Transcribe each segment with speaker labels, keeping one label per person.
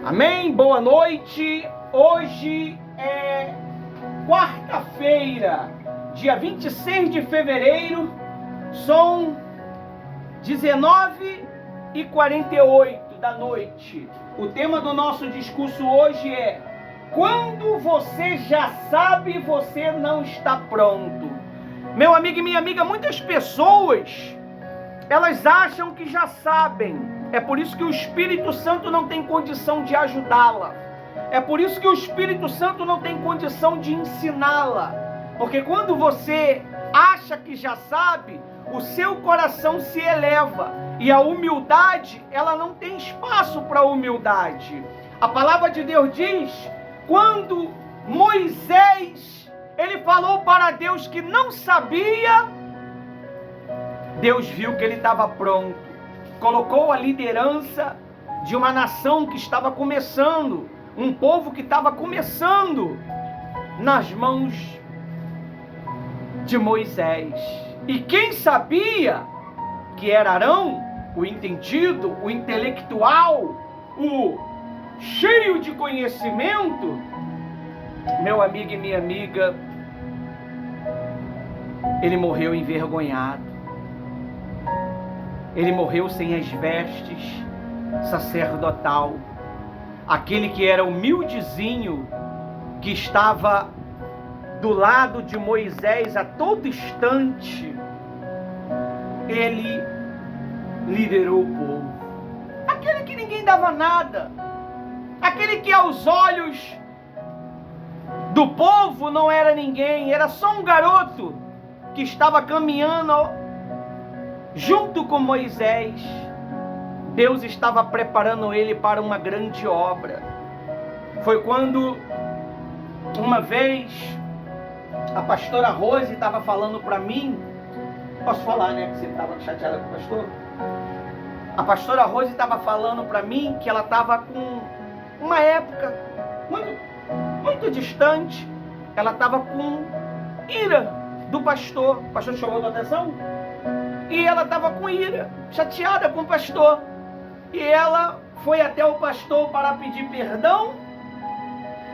Speaker 1: Amém? Boa noite. Hoje é quarta-feira, dia 26 de fevereiro. São 19h48 da noite. O tema do nosso discurso hoje é: quando você já sabe, você não está pronto. Meu amigo e minha amiga, muitas pessoas, elas acham que já sabem. É por isso que o Espírito Santo não tem condição de ajudá-la. É por isso que o Espírito Santo não tem condição de ensiná-la. Porque quando você acha que já sabe, o seu coração se eleva. E a humildade, ela não tem espaço para a humildade. A palavra de Deus diz, quando Moisés, ele falou para Deus que não sabia, Deus viu que ele estava pronto. Colocou a liderança de uma nação que estava começando, um povo que estava começando, nas mãos de Moisés. E quem sabia que era Arão, o entendido, o intelectual, o cheio de conhecimento, meu amigo e minha amiga, ele morreu envergonhado. Ele morreu sem as vestes sacerdotal. Aquele que era humildezinho, que estava do lado de Moisés a todo instante, ele liderou o povo. Aquele que ninguém dava nada, aquele que aos olhos do povo não era ninguém, era só um garoto que estava caminhando junto com Moisés. Deus estava preparando ele para uma grande obra. Foi quando uma vez a pastora Rose estava falando para mim, posso falar, né, que você estava chateada com o pastor? A pastora Rose estava falando para mim que ela estava com uma época muito distante, ela estava com ira do pastor. O pastor chamou a tua atenção? E ela estava com ira, chateada com o pastor. E ela foi até o pastor para pedir perdão.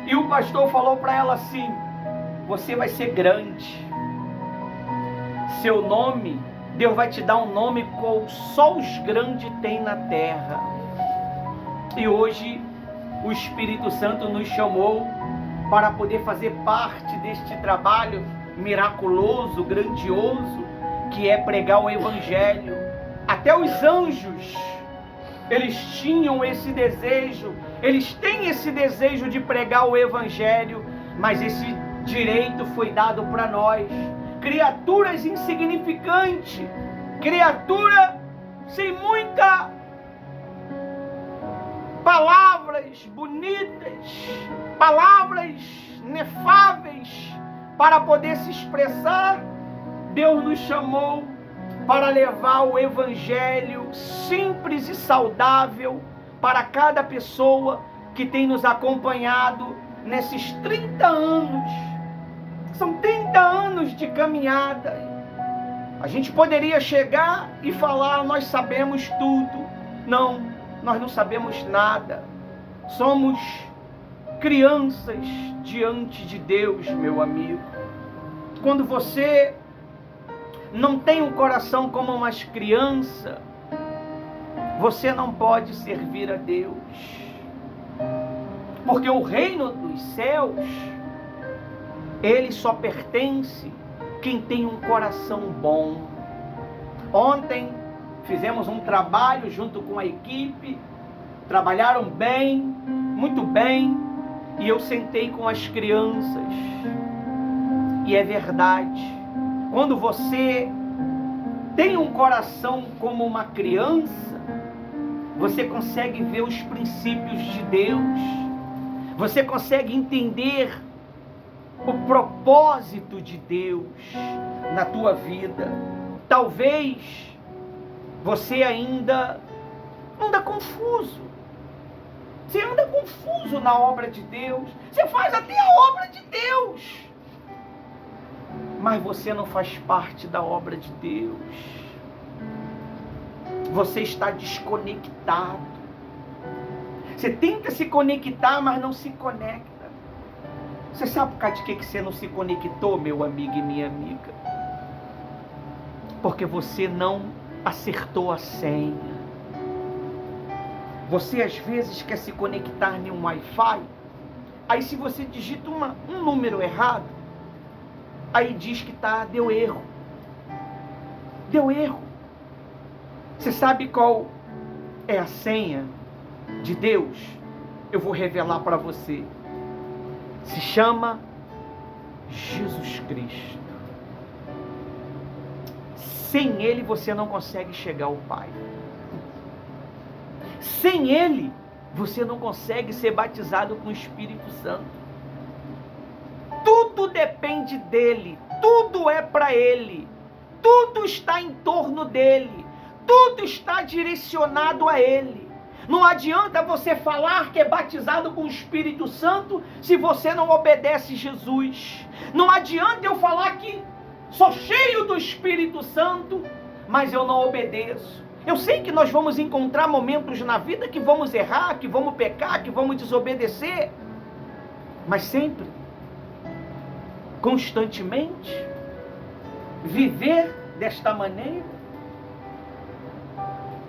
Speaker 1: E o pastor falou para ela assim: você vai ser grande. Seu nome, Deus vai te dar um nome qual só os grandes têm na terra. E hoje o Espírito Santo nos chamou para poder fazer parte deste trabalho miraculoso, grandioso, que é pregar o Evangelho. Até os anjos, eles tinham esse desejo, eles têm esse desejo de pregar o Evangelho, mas esse direito foi dado para nós, criaturas insignificantes, criatura sem muita palavras bonitas, palavras inefáveis para poder se expressar. Deus nos chamou para levar o Evangelho simples e saudável para cada pessoa que tem nos acompanhado nesses 30 anos. São 30 anos de caminhada. A gente poderia chegar e falar, nós sabemos tudo. Não, nós não sabemos nada. Somos crianças diante de Deus, meu amigo. Quando você não tem um coração como uma criança, você não pode servir a Deus. Porque o reino dos céus, ele só pertence quem tem um coração bom. Ontem fizemos um trabalho junto com a equipe, trabalharam bem, muito bem, e eu sentei com as crianças. E é verdade. Quando você tem um coração como uma criança, você consegue ver os princípios de Deus. Você consegue entender o propósito de Deus na tua vida. Talvez você ainda anda confuso. Você anda confuso na obra de Deus. Você faz até a obra de Deus, mas você não faz parte da obra de Deus. Você está desconectado. Você tenta se conectar, mas não se conecta. Você sabe por causa de que você não se conectou, meu amigo e minha amiga? Porque você não acertou a senha. Você às vezes quer se conectar em um Wi-Fi, aí se você digita um número errado, aí diz que deu erro. Deu erro. Você sabe qual é a senha de Deus? Eu vou revelar para você. Se chama Jesus Cristo. Sem Ele você não consegue chegar ao Pai. Sem Ele você não consegue ser batizado com o Espírito Santo. Tudo depende dEle. Tudo é para Ele. Tudo está em torno dEle. Tudo está direcionado a Ele. Não adianta você falar que é batizado com o Espírito Santo se você não obedece Jesus. Não adianta eu falar que sou cheio do Espírito Santo, mas eu não obedeço. Eu sei que nós vamos encontrar momentos na vida que vamos errar, que vamos pecar, que vamos desobedecer, mas sempre, constantemente, viver desta maneira.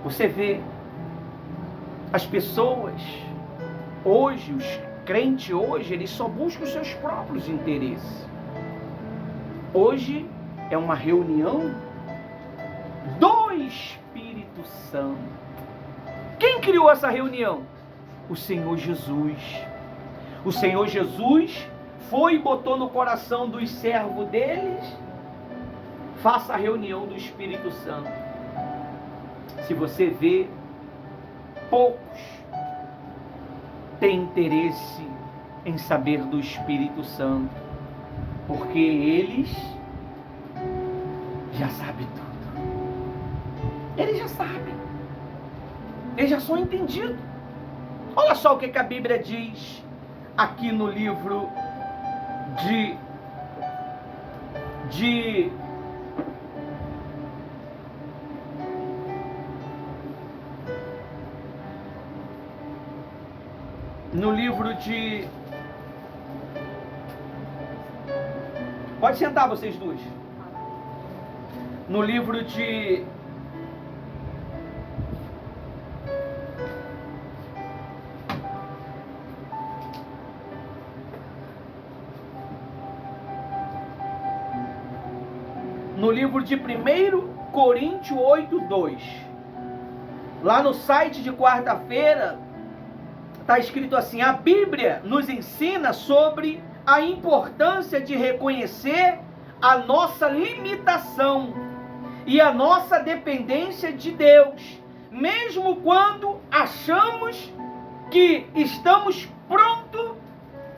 Speaker 1: Você vê as pessoas hoje, os crentes hoje, eles só buscam os seus próprios interesses. Hoje é uma reunião do Espírito Santo. Quem criou essa reunião? O Senhor Jesus. O Senhor Jesus foi e botou no coração dos servos deles: faça a reunião do Espírito Santo. Se você vê, poucos têm interesse em saber do Espírito Santo, porque eles já sabem tudo. Eles já sabem. Eles já são entendidos. Olha só o que a Bíblia diz aqui no livro Pode sentar vocês dois. No livro de no livro de 1 Coríntios 8:2. Lá no site de quarta-feira está escrito assim: a Bíblia nos ensina sobre a importância de reconhecer a nossa limitação e a nossa dependência de Deus, mesmo quando achamos que estamos prontos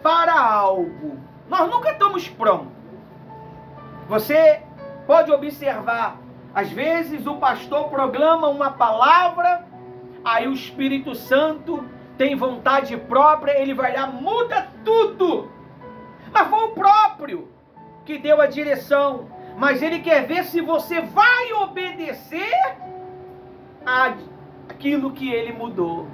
Speaker 1: para algo. Nós nunca estamos prontos. Você pode observar, às vezes o pastor proclama uma palavra, aí o Espírito Santo tem vontade própria, ele vai lá, muda tudo. Mas foi o próprio que deu a direção. Mas ele quer ver se você vai obedecer aquilo que ele mudou.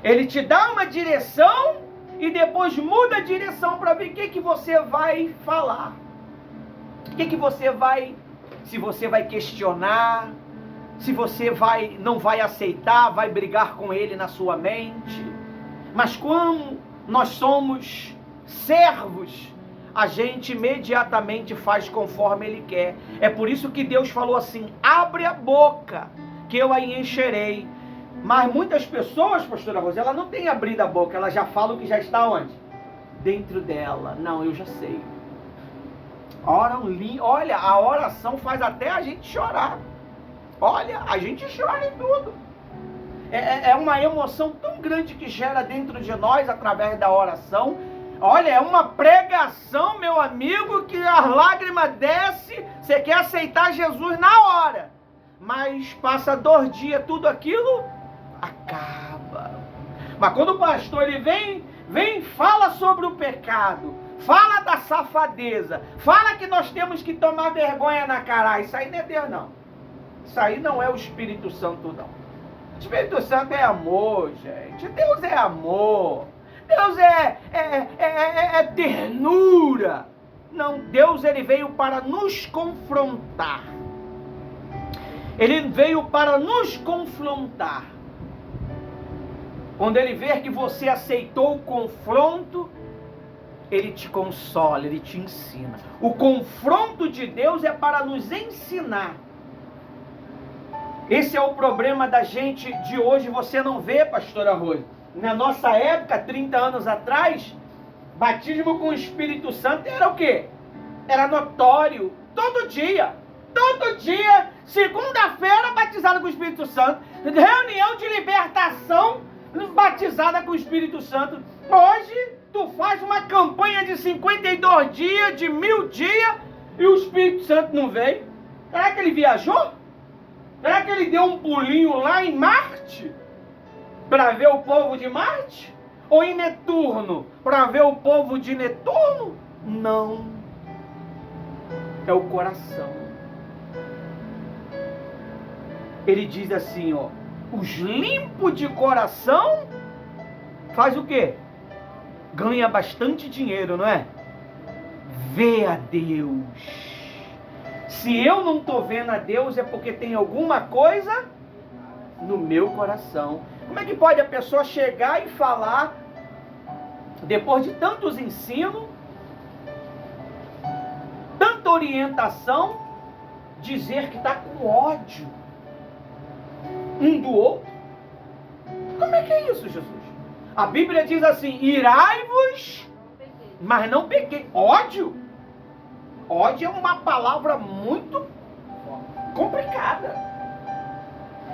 Speaker 1: Ele te dá uma direção e depois muda a direção para ver o que você vai falar. O que você vai... Se você vai questionar, se você não vai aceitar, vai brigar com ele na sua mente. Mas quando nós somos servos, a gente imediatamente faz conforme ele quer. É por isso que Deus falou assim: abre a boca, que eu a encherei. Mas muitas pessoas, pastora Rosa, ela não tem abrido a boca, ela já fala o que já está onde? Dentro dela. Não, eu já sei. Olha, a oração faz até a gente chorar. Olha, a gente chora em tudo. É uma emoção tão grande que gera dentro de nós através da oração. Olha, é uma pregação, meu amigo, que as lágrimas descem, você quer aceitar Jesus na hora. Mas passa 2 dias, tudo aquilo acaba. Mas quando o pastor ele vem, fala sobre o pecado, fala da safadeza, fala que nós temos que tomar vergonha na cara. Isso aí não é Deus, não. Isso aí não é o Espírito Santo, não. O Espírito Santo é amor, gente. Deus é amor. Deus é ternura. Não, Deus ele veio para nos confrontar. Ele veio para nos confrontar. Quando ele vê que você aceitou o confronto, ele te consola, ele te ensina. O confronto de Deus é para nos ensinar. Esse é o problema da gente de hoje. Você não vê, pastora Rose. Na nossa época, 30 anos atrás, batismo com o Espírito Santo era o quê? Era notório. Todo dia, segunda-feira, batizado com o Espírito Santo. Reunião de libertação, batizada com o Espírito Santo. Hoje, tu faz uma campanha de 52 dias, de 1000 dias, e o Espírito Santo não veio. Será que ele viajou? Será que ele deu um pulinho lá em Marte? Para ver o povo de Marte? Ou em Netuno? Para ver o povo de Netuno? Não. É o coração. Ele diz assim, ó. Os limpos de coração faz o quê? Ganha bastante dinheiro, não é? Vê a Deus. Se eu não estou vendo a Deus, é porque tem alguma coisa no meu coração. Como é que pode a pessoa chegar e falar, depois de tantos ensinos, tanta orientação, dizer que está com ódio um do outro? Como é que é isso, Jesus? A Bíblia diz assim, irai-vos, mas não pequei. Ódio? Ódio é uma palavra muito complicada.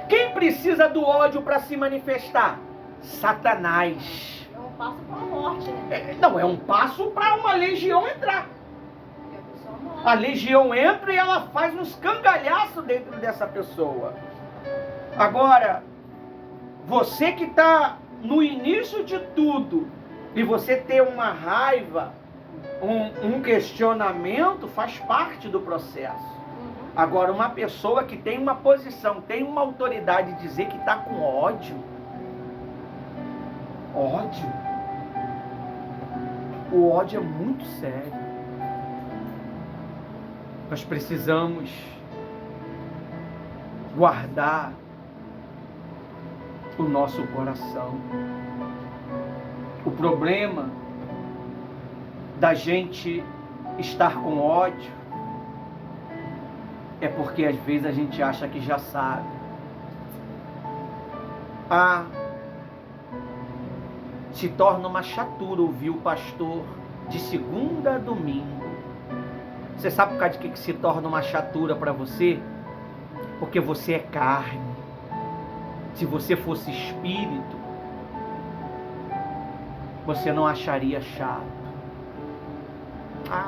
Speaker 1: Quem precisa do ódio para se manifestar? Satanás.
Speaker 2: É um passo para a morte, né?
Speaker 1: Não, é um passo para uma legião entrar. A legião entra e ela faz uns cangalhaços dentro dessa pessoa. Agora, você que está no início de tudo e você ter uma raiva, um questionamento, faz parte do processo. Agora, uma pessoa que tem uma posição, tem uma autoridade, dizer que está com ódio. Ódio. O ódio é muito sério. Nós precisamos guardar o nosso coração. O problema da gente estar com ódio é porque às vezes a gente acha que já sabe. Se torna uma chatura ouvir o pastor de segunda a domingo. Você sabe por causa de que se torna uma chatura para você? Porque você é carne. Se você fosse espírito, você não acharia chato.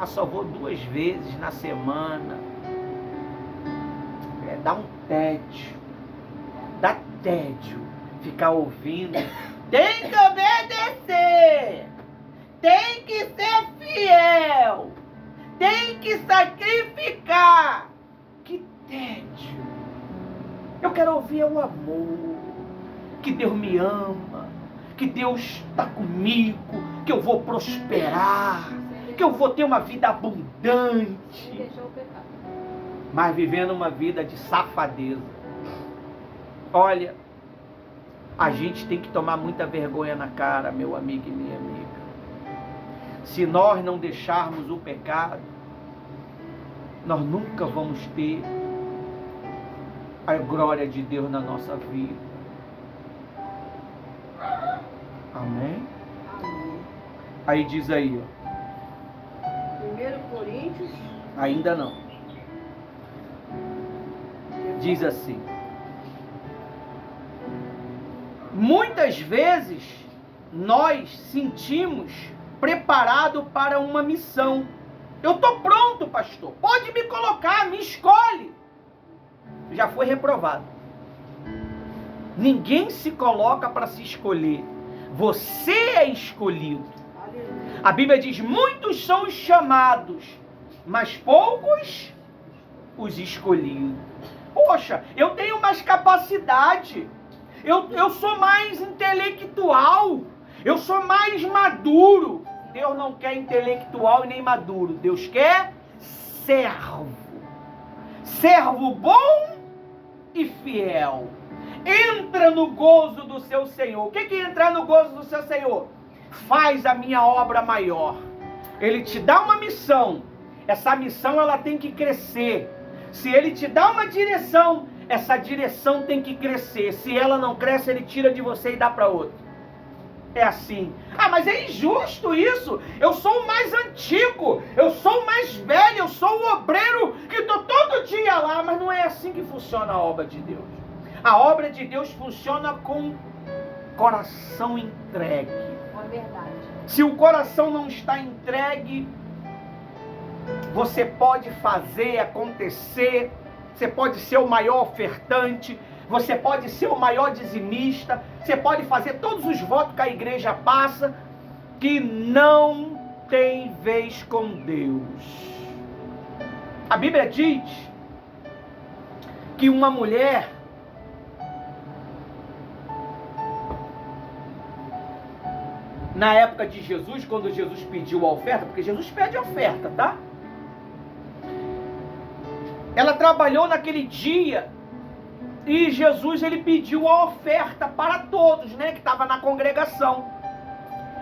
Speaker 1: Só vou 2 vezes na semana. Dá um tédio. Dá tédio ficar ouvindo. Tem que obedecer. Tem que ser fiel. Tem que sacrificar. Que tédio. Eu quero ouvir o amor. Que Deus me ama. Que Deus está comigo. Que eu vou prosperar. Que eu vou ter uma vida abundante. Mas vivendo uma vida de safadeza. Olha, a gente tem que tomar muita vergonha na cara, meu amigo e minha amiga. Se nós não deixarmos o pecado, nós nunca vamos ter a glória de Deus na nossa vida. Amém?
Speaker 2: Amém.
Speaker 1: Aí diz aí, ó.
Speaker 2: 1 Coríntios.
Speaker 1: Ainda não. Diz assim. Muitas vezes nós sentimos preparado para uma missão. Eu estou pronto, pastor. Pode me colocar, me escolhe. Já foi reprovado. Ninguém se coloca para se escolher. Você é escolhido. A Bíblia diz, muitos são os chamados, mas poucos os escolhidos. Poxa, eu tenho mais capacidade. eu sou mais intelectual, eu sou mais maduro. Deus não quer intelectual e nem maduro. Deus quer servo. Servo bom e fiel. Entra no gozo do seu Senhor. O que é entrar no gozo do seu Senhor? Faz a minha obra maior. Ele te dá uma missão. Essa missão ela tem que crescer. Se ele te dá uma direção, essa direção tem que crescer. Se ela não cresce, ele tira de você e dá para outro. É assim. Ah, mas é injusto isso. Eu sou o mais antigo, eu sou o mais velho, eu sou o obreiro que estou todo dia lá. Mas não é assim que funciona a obra de Deus. A obra de Deus funciona com coração entregue.
Speaker 2: É verdade.
Speaker 1: Se o coração não está entregue, você pode fazer acontecer, você pode ser o maior ofertante, você pode ser o maior dizimista, você pode fazer todos os votos que a igreja passa, que não tem vez com Deus. A Bíblia diz que uma mulher na época de Jesus, quando Jesus pediu a oferta, porque Jesus pede a oferta, tá? Ela trabalhou naquele dia e Jesus ele pediu a oferta para todos, né, que estavam na congregação.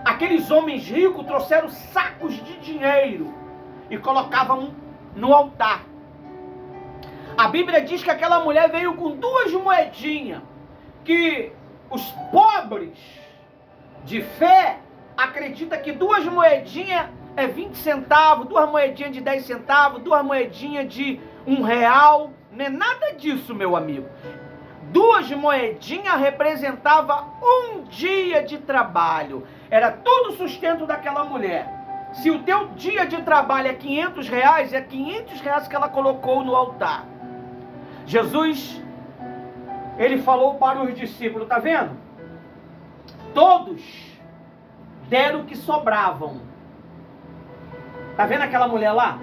Speaker 1: Aqueles homens ricos trouxeram sacos de dinheiro e colocavam no altar. A Bíblia diz que aquela mulher veio com 2 moedinhas, que os pobres de fé acredita que 2 moedinhas é 20 centavos, 2 moedinhas de 10 centavos, 2 moedinhas de R$1. Não é nada disso, meu amigo. 2 moedinhas representava um dia de trabalho. Era todo o sustento daquela mulher. Se o teu dia de trabalho é R$500, é R$500 que ela colocou no altar. Jesus, ele falou para os discípulos, tá vendo? Todos deram o que sobravam. Tá vendo aquela mulher lá?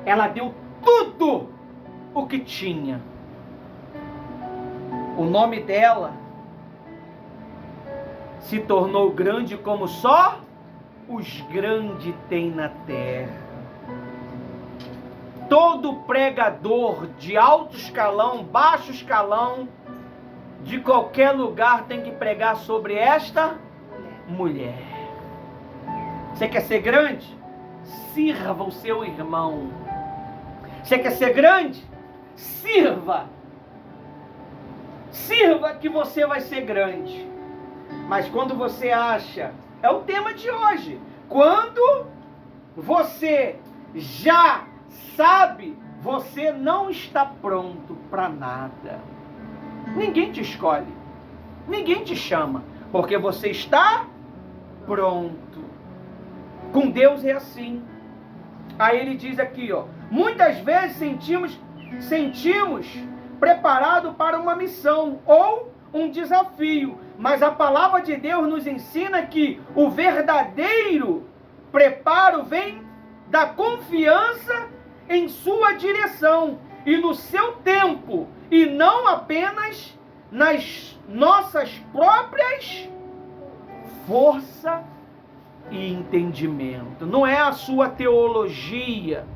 Speaker 1: Ela deu tudo o que tinha. O nome dela se tornou grande como só os grandes têm na terra. Todo pregador de alto escalão, baixo escalão, de qualquer lugar tem que pregar sobre esta mulher. Você quer ser grande? Sirva o seu irmão. Você quer ser grande? Sirva. Sirva que você vai ser grande. Mas quando você acha, é o tema de hoje, quando você já sabe, você não está pronto para nada. Ninguém te escolhe, ninguém te chama, porque você está pronto. Com Deus é assim. Aí ele diz aqui, ó, muitas vezes sentimos preparado para uma missão ou um desafio, mas a palavra de Deus nos ensina que o verdadeiro preparo vem da confiança em sua direção e no seu tempo, e não apenas nas nossas próprias forças e entendimento. Não é a sua teologia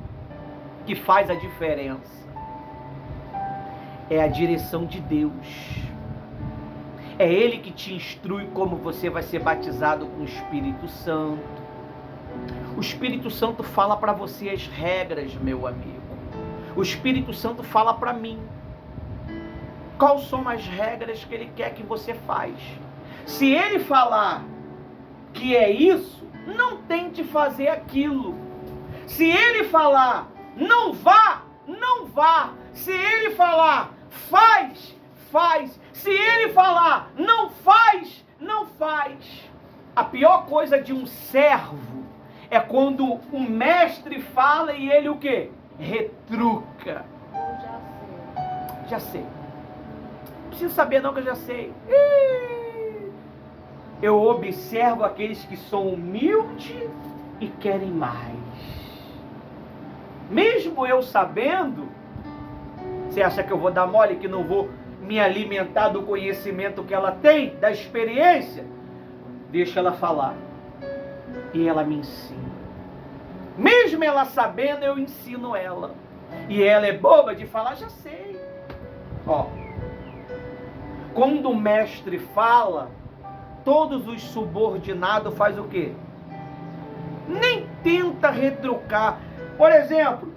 Speaker 1: que faz a diferença. É a direção de Deus. É Ele que te instrui como você vai ser batizado com o Espírito Santo. O Espírito Santo fala para você as regras, meu amigo. O Espírito Santo fala para mim quais são as regras que Ele quer que você faz. Se Ele falar que é isso, não tente fazer aquilo. Se Ele falar não vá, não vá. Se Ele falar faz, faz. Se Ele falar não faz, não faz. A pior coisa de um servo é quando o mestre fala e ele o quê? Retruca. Já sei. Não preciso saber não que eu já sei. Eu observo aqueles que são humildes e querem mais. Mesmo eu sabendo, você acha que eu vou dar mole, que não vou me alimentar do conhecimento que ela tem, da experiência, deixa ela falar. E ela me ensina. Mesmo ela sabendo, eu ensino ela. E ela é boba de falar, já sei. Ó, quando o mestre fala, todos os subordinados faz o quê? Nem tenta retrucar. Por exemplo,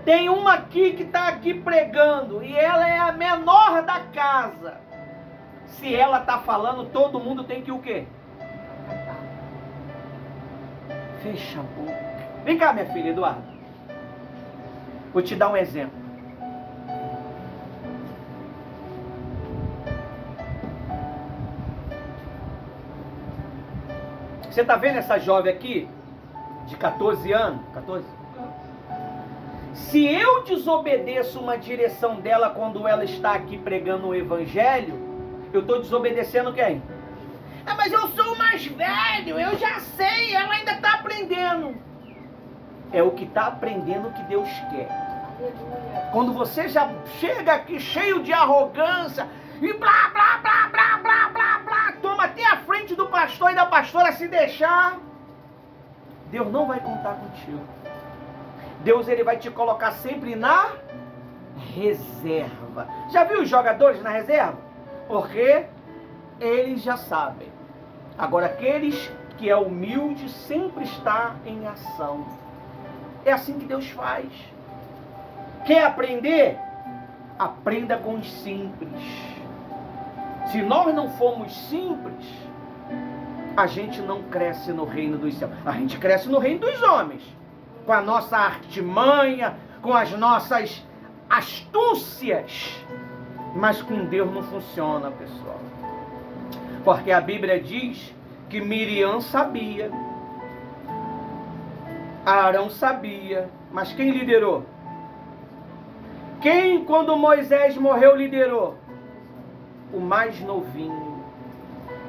Speaker 1: tem uma aqui que está aqui pregando e ela é a menor da casa. Se ela está falando, todo mundo tem que o quê? Fecha a boca. Vem cá, minha filha, Eduardo. Vou te dar um exemplo. Você está vendo essa jovem aqui? De 14 anos? 14? Se eu desobedeço uma direção dela quando ela está aqui pregando o evangelho, eu estou desobedecendo quem? Ah, mas eu sou o mais velho, eu já sei, ela ainda está aprendendo. É o que está aprendendo que Deus quer. Quando você já chega aqui cheio de arrogância e blá, blá, blá, blá, blá, blá, blá, toma até a frente do pastor e da pastora, se deixar, Deus não vai contar contigo. Deus, ele vai te colocar sempre na reserva. Já viu os jogadores na reserva? Porque eles já sabem. Agora, aqueles que é humilde sempre está em ação. É assim que Deus faz. Quer aprender? Aprenda com os simples. Se nós não formos simples, a gente não cresce no reino dos céus. A gente cresce no reino dos homens. Com a nossa artimanha, com as nossas astúcias. Mas com Deus não funciona, pessoal. Porque a Bíblia diz que Miriam sabia. Arão sabia. Mas quem liderou? Quem, quando Moisés morreu, liderou? O mais novinho.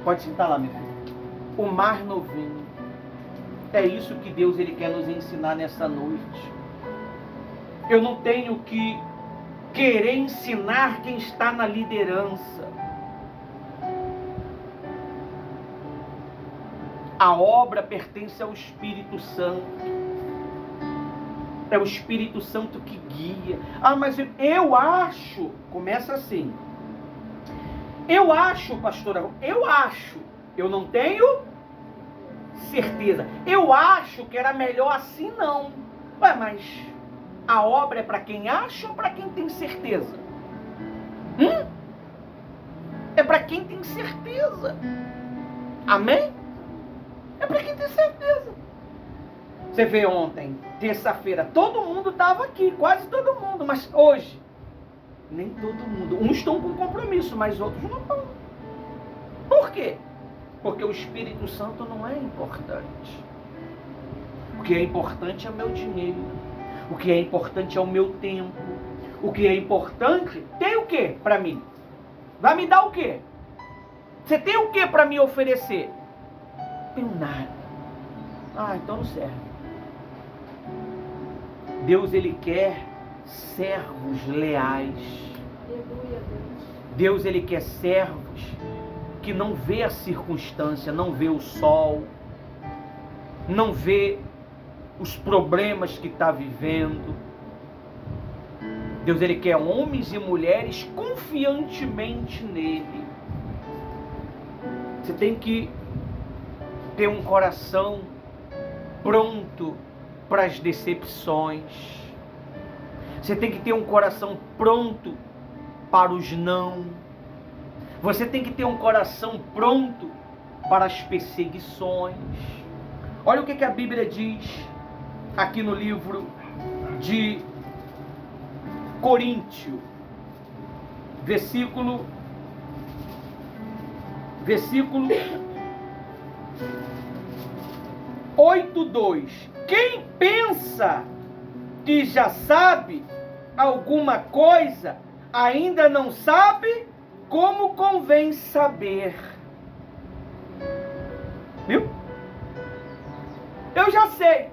Speaker 1: Pode sentar lá, meu filho. O mais novinho. É isso que Deus ele quer nos ensinar nessa noite. Eu não tenho que querer ensinar quem está na liderança. A obra pertence ao Espírito Santo. É o Espírito Santo que guia. Ah, mas eu acho. Começa assim. Eu acho, pastora. Eu acho. Eu não tenho certeza. Eu acho que era melhor assim, não. Ué, mas a obra é para quem acha ou para quem tem certeza? É para quem tem certeza. Amém? É para quem tem certeza. Você vê ontem, terça-feira, todo mundo estava aqui, quase todo mundo, mas hoje, nem todo mundo. Uns estão com compromisso, mas outros não estão. Por quê? Porque o Espírito Santo não é importante. O que é importante é o meu dinheiro. O que é importante é o meu tempo. O que é importante, tem o que para mim? Vai me dar o quê? Você tem o que para me oferecer? Não tenho nada. Ah, então não serve. Deus, ele quer servos leais. Deus, ele quer servos que não vê a circunstância, não vê o sol, não vê os problemas que está vivendo. Deus, ele quer homens e mulheres confiantemente nele. Você tem que ter um coração pronto para as decepções. Você tem que ter um coração pronto para os não. Você tem que ter um coração pronto para as perseguições. Olha o que a Bíblia diz aqui no livro de Coríntios, versículo 8:2. Quem pensa que já sabe alguma coisa, ainda não sabe como convém saber. Viu? Eu já sei.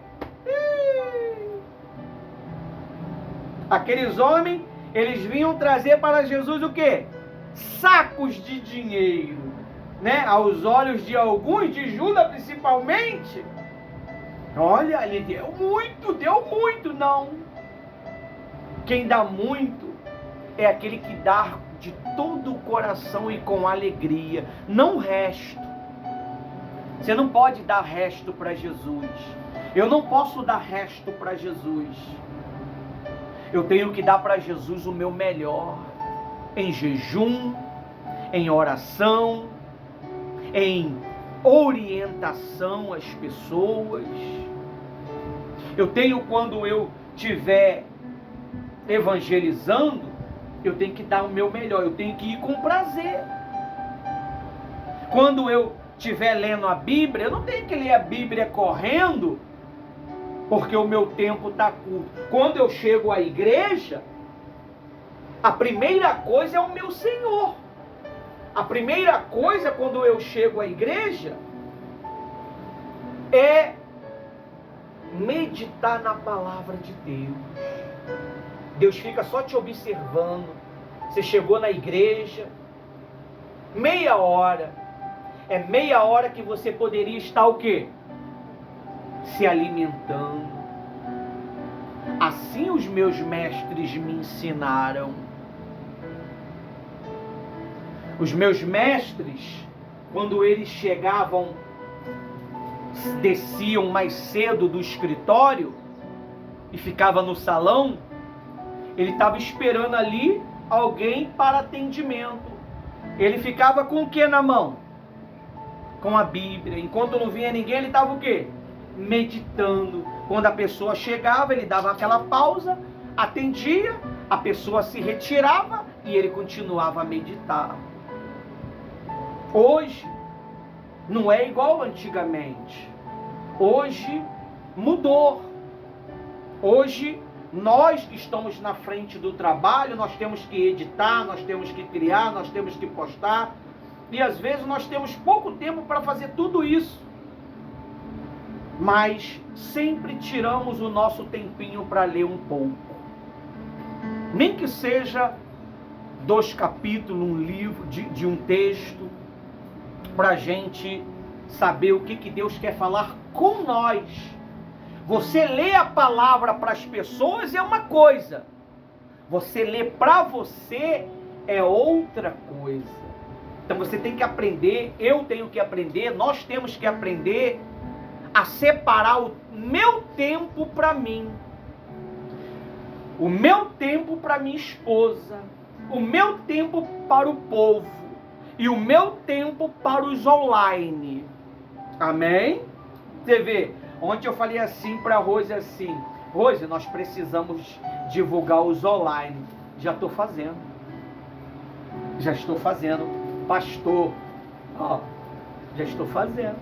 Speaker 1: Aqueles homens Eles vinham trazer para Jesus o quê? Sacos de dinheiro, né? Aos olhos de alguns, de Judas principalmente. Olha, ele deu muito, não. Quem dá muito é aquele que dá de todo o coração e com alegria, não o resto. Você não pode dar resto para Jesus. Eu não posso dar resto para Jesus. Eu tenho que dar para Jesus o meu melhor, em jejum, em oração, em orientação às pessoas. Eu tenho, quando eu estiver evangelizando, eu tenho que dar o meu melhor, eu tenho que ir com prazer. Quando eu estiver lendo a Bíblia, eu não tenho que ler a Bíblia correndo, porque o meu tempo está curto. Quando eu chego à igreja, a primeira coisa é o meu Senhor. A primeira coisa quando eu chego à igreja é meditar na palavra de Deus. Deus fica só te observando. Você chegou na igreja, meia hora. É meia hora que você poderia estar o quê? Se alimentando. Assim os meus mestres me ensinaram. Os meus mestres, quando eles chegavam, desciam mais cedo do escritório e ficavam no salão, ele estava esperando ali alguém para atendimento. Ele ficava com o que na mão? Com a Bíblia. Enquanto não vinha ninguém, ele estava o quê? Meditando. Quando a pessoa chegava, ele dava aquela pausa, atendia, a pessoa se retirava e ele continuava a meditar. Hoje não é igual antigamente. Hoje mudou. Hoje nós que estamos na frente do trabalho, nós temos que editar, nós temos que criar, nós temos que postar. E às vezes nós temos pouco tempo para fazer tudo isso. Mas sempre tiramos o nosso tempinho para ler um pouco. Nem que seja 2 capítulos, um livro, de um texto, para a gente saber o que Deus quer falar com nós. Você lê a palavra para as pessoas é uma coisa. Você lê para você é outra coisa. Então você tem que aprender, eu tenho que aprender, nós temos que aprender a separar o meu tempo para mim, o meu tempo para minha esposa, o meu tempo para o povo e o meu tempo para os online. Amém? Você vê, ontem eu falei assim para a Rose assim: Rose, nós precisamos divulgar os online. Já estou fazendo. Pastor, ó, já estou fazendo.